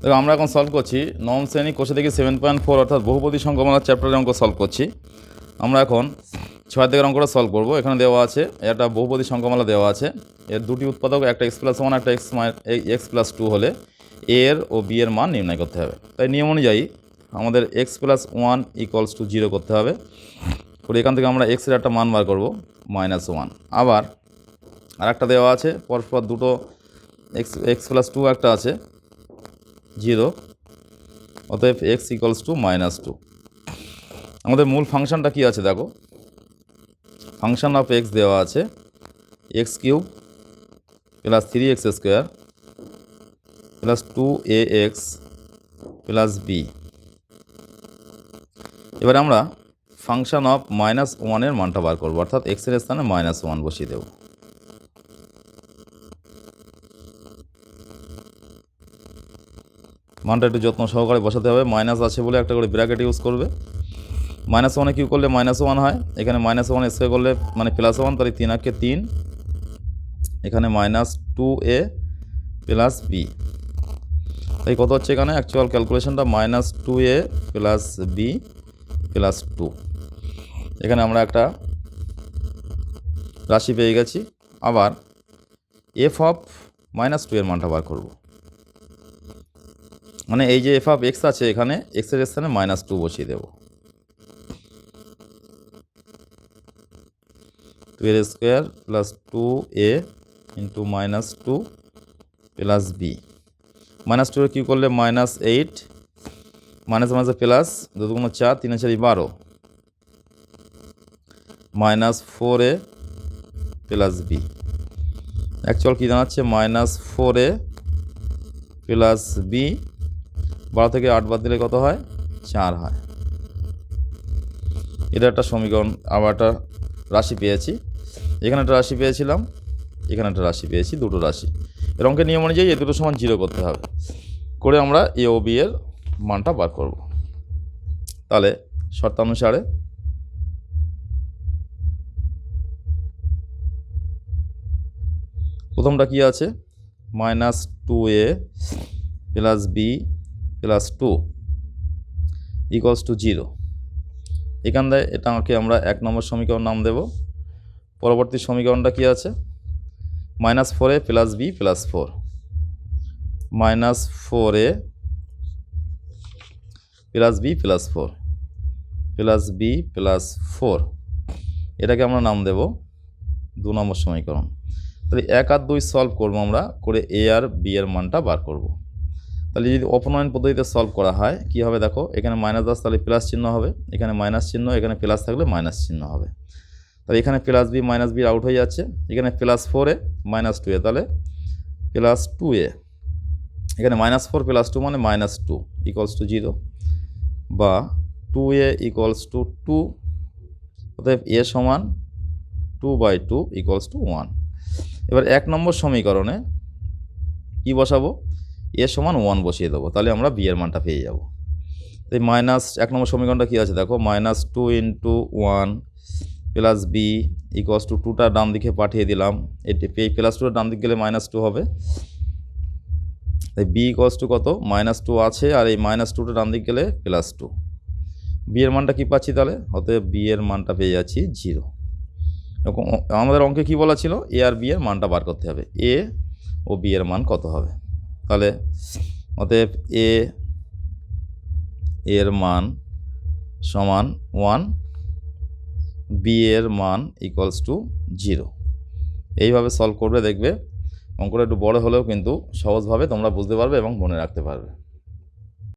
দেখো আমরা এখন সলভ করছি নবম শ্রেণী কোষে দেখি 7.4 অর্থাৎ বহুপদী সংখ্যামালা চ্যাপ্টারের অঙ্ক সলভ করছি। আমরা এখন 6 থেকে অঙ্কটা সলভ করব। এখানে দেওয়া আছে একটা বহুপদী সংখ্যামালা দেওয়া আছে, এর দুটি উৎপাদক একটা x+1 একটা x+2 হলে a এর ও b এর মান নির্ণয় করতে হবে। তাই নিয়ম অনুযায়ী আমাদের x+1 = 0 করতে হবে। করে এখান থেকে আমরা x এর একটা মান বার করব -1। আবার আরেকটা দেওয়া আছে পরস্পর দুটো x+2 একটা আছে 0, অতএব x = -2। আমাদের মূল ফাংশনটা কি আছে দেখো, ফাংশন অফ x দেওয়া আছে x³ + 3x² + 2ax + b। এবার আমরা ফাংশন অফ -1 এর মানটা বার করব, অর্থাৎ x এর স্থানে -1 বসিয়ে দেব। মানটা একটু যত্ন সহকারে বসাতে হবে। মাইনাস আছে বলে একটা করে ব্র্যাকেট ইউজ করবে। -1 কিউ করলে -1 হয়, এখানে -1 স্কোয়ার করলে মানে +1, তাহলে 3 × 3, এখানে -2a + b। তাই কত হচ্ছে এখানে অ্যাকচুয়াল ক্যালকুলেশনটা -2a + b + 2। এখানে আমরা একটা রাশি পেয়ে গেছি। আবার f অফ -2 এর মানটা বার করব, মানে এই যে f অফ x আছে এখানে x এর স্থানে -2 বসিয়ে দেব। 2a² + 2a × -2 + b। -2 কিউ করলে -8, মাইনাস মাঝে প্লাস, 2 × 4, 3 × 4 12, -4a + b। অ্যাকচুয়াল কী দাঁড়াচ্ছে -4a + b। 12 থেকে 8 বাদ দিলে কত হয়? 4 হয়। এটা একটা সমীকরণ। আবার একটা রাশি পেয়েছি, এখানে একটা রাশি পেয়েছিলাম, এখানে একটা রাশি পেয়েছি, দুটো রাশি। এর অঙ্কের নিয়ম অনুযায়ী এই দুটো সমান 0 করতে হবে। করে আমরা a ও b এর মানটা বার করব। তাহলে শর্তানুসারে প্রথমটা কি আছে, -2a + b + 2 = 0। এখান থেকে এটাকে আমরা 1 নম্বর সমীকরণ নাম দেব। পরবর্তী সমীকরণটা কি আছে, -4a + b + 4, -4a + b + 4 + b + 4, এটাকে আমরা নাম দেব 2 নম্বর সমীকরণ। তাহলে 1 আর 2 সলভ করবো আমরা, করে a আর b এর মানটা বার করব। তাহলে যদি অপনয়ন পদ্ধতিতে সলভ করা হয় কি হবে দেখো, এখানে -10 তাহলে প্লাস চিহ্ন হবে, এখানে মাইনাস চিহ্ন, এখানে প্লাস থাকলে মাইনাস চিহ্ন হবে। তাহলে এখানে +b -b আউট হয়ে যাচ্ছে, এখানে +4a -2a, তাহলে +2a। এখানে -4 + 2 মানে -2 = 0, বা 2a = 2। অতএব a সমান 2/2 = 1। এবার 1 নম্বর সমীকরণে কি বসাবো, a সমান 1 বসিয়ে দেবো, তাহলে আমরা b এর মানটা পেয়ে যাব। তাই -1 নম্বর সমীকরণটা কী আছে দেখো, -2 × 1 + b = 2টা ডান দিকে পাঠিয়ে দিলাম, এটি +2 ডান দিকে গেলে -2 হবে। তাই b = কত, -2 আছে, আর এই -2টা ডান দিকে গেলে +2। b এর মানটা কী পাচ্ছি তাহলে, অতএব b এর মানটা পেয়ে যাচ্ছি 0। আমাদের অঙ্কে কী বলা ছিল, a আর b এর মানটা বার করতে হবে, a ও b এর মান কত হবে। তাহলে অতএব a এর মান সমান 1, b এর মান = 0। এইভাবে সলভ করবে, দেখবে অঙ্কটা একটু বড় হলেও কিন্তু সহজভাবে তোমরা বুঝতে পারবে এবং মনে রাখতে পারবে।